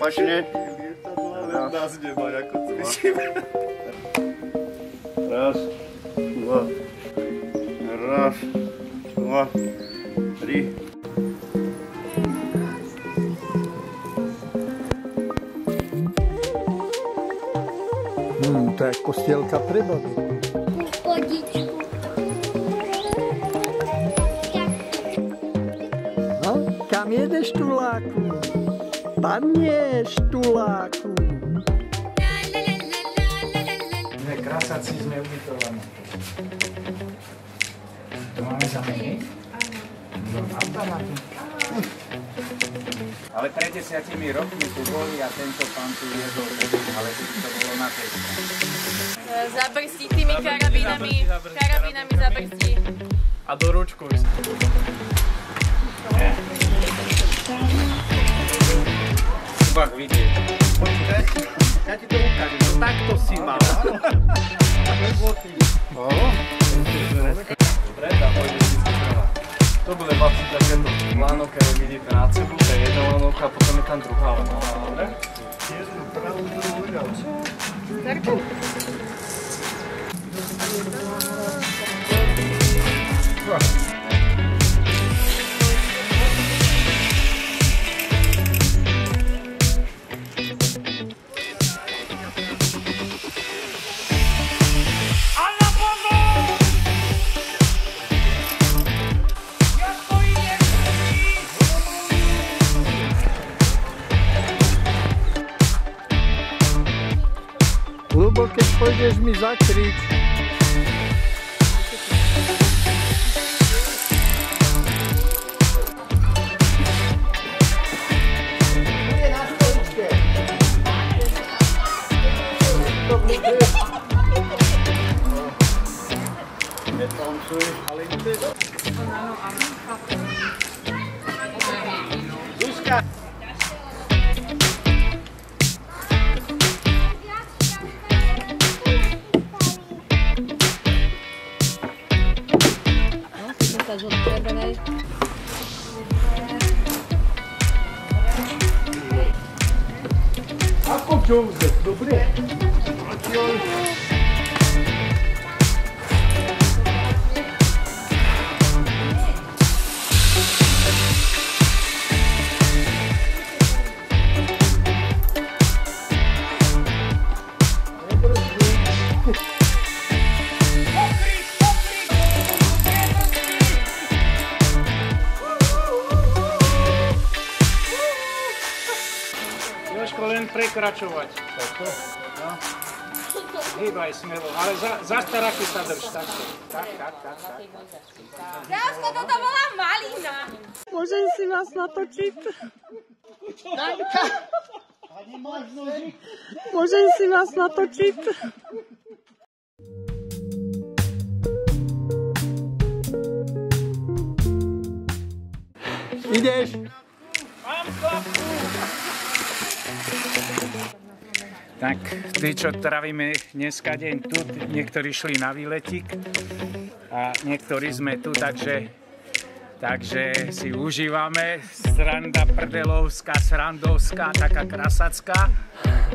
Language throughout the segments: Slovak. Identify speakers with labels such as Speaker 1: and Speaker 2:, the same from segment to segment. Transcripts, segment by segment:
Speaker 1: opačne.
Speaker 2: Nás nemá, ako cvičíme.
Speaker 1: Raz, dva. Raz, dva, tri.
Speaker 3: To je postielka pre babi.
Speaker 4: Podičku.
Speaker 3: No, kam jedeš, tuláku? Padneš, tuláku.
Speaker 5: My krasáci sme ubytovaní. To máme zameniť? Áno. Ale pred 10 rokmi tu boli a tento pán tu jedol, ale to bolo na tej strane.
Speaker 6: Zabrzdí tými karabínami zabrzdí.
Speaker 2: A do ručku.
Speaker 5: Bach vidieť.
Speaker 2: Počkaj, ja ti to ukážem, to takto si mal. Dobre, dá pôjde si strana. To bude babci takéto lanovka, jak vidíte nad sebou, to je jedna lanovka a potom je tam druhá lanovka, dobre? Jednu pravú, druhú ľavú.
Speaker 3: Ľubo, keď pôjdeš mi zakryť.
Speaker 2: Zuzka!
Speaker 3: Ako Joseph, dobre?
Speaker 5: Jožko, len prekračovať. No. Hýbaj smelo, ale za staráky sa drž. Tak.
Speaker 6: Jožko, toto bola malina.
Speaker 3: Môžem si vás natočiť?
Speaker 2: Danka!
Speaker 3: Môžem si vás natočiť? Ideš?
Speaker 5: Mám klapku! Tak, tí, čo trávime dneska deň tu, niektorí šli na výletík a niektorí sme tu, takže si užívame. Sranda prdelovská, srandovská, taká krasacká.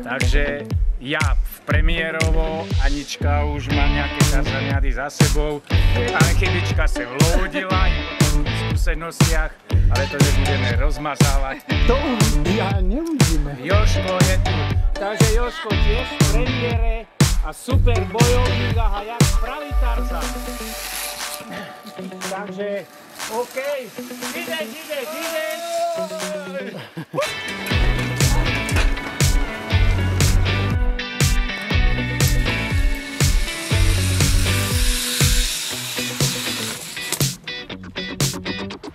Speaker 5: Takže ja v premiérovo, Anička už má nejaké tarzaniady za sebou, ale chybička sa vlodila v skúsenostiach, ale to nebudeme rozmazávať.
Speaker 3: To ja neuvidíme.
Speaker 5: Jožko je tu. Takže Jožko tiež v premiére a super bojovník a jak pravý Tarzan. Takže, OK, ideš.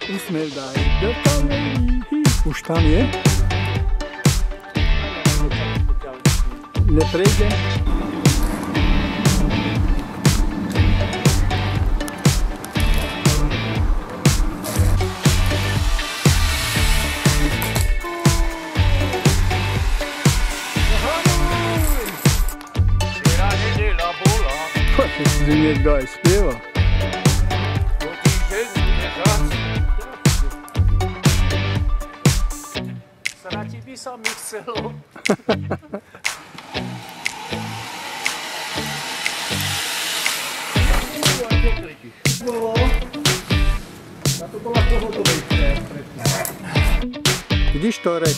Speaker 3: Úsmev daj do kamery. Už tam je? Neprejdem. Počkej, si niekto aj spieva.
Speaker 5: Sa na ti
Speaker 2: by sa mi chcelo.
Speaker 1: To bola pohodovejšia.
Speaker 3: Vidíš torec?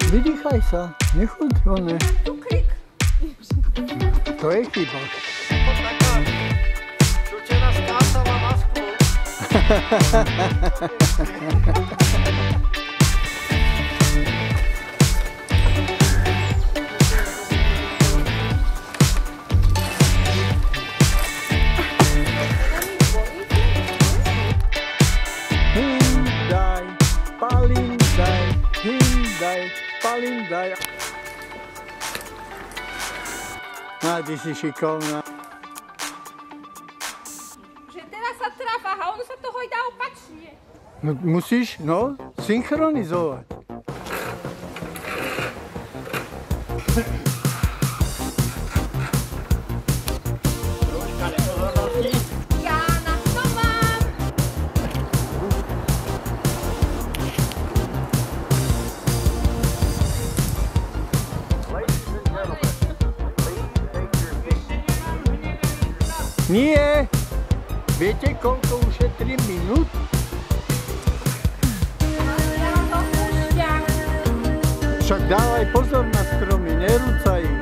Speaker 3: Vydýchaj sa, nechoď one.
Speaker 6: Cukrík.
Speaker 3: To je chyba.
Speaker 2: Taká čučená skásala masku.
Speaker 3: Hyundai, Palindai, Hyundai, Palindai. A ty si šikovná.
Speaker 6: Že teraz sa tráfa a ono sa to hojdá opačne.
Speaker 3: No, musíš, synchronizovať.
Speaker 6: Ja na to mám.
Speaker 3: Nie! Viete, koľko ušetrím minút?
Speaker 6: Ja to púšťam.
Speaker 3: Však dávaj pozor na stromy, nerúcaj ich.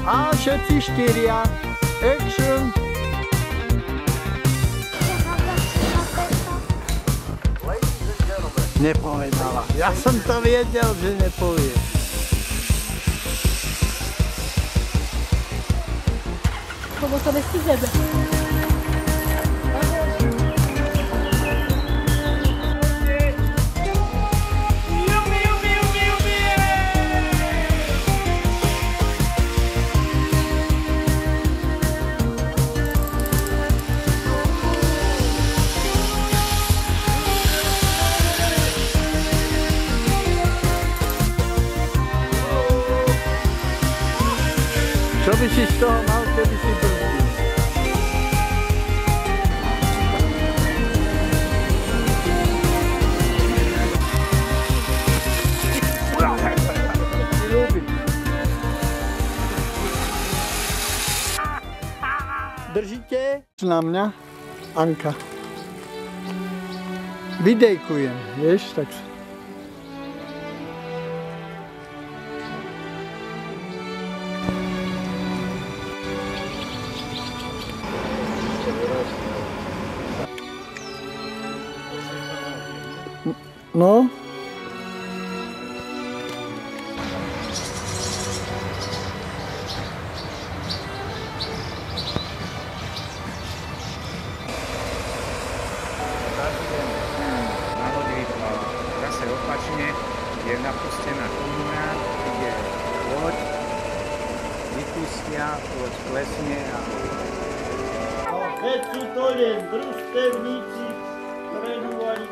Speaker 3: A všetci štyria. Action! Nepovedala. Ja som to vedel, že nepovie.
Speaker 4: Lebo to nechci zebe.
Speaker 3: Čo by si z toho mal, keby si brzdil? Držíte? Na mňa, Anka. Videjkujem, vieš, tak sa... No.
Speaker 5: Nahodí zase opačne, je napustená komuna, ide loď, vypustia, loď klesne a...
Speaker 1: Keď sú to len družstevníci, trénovali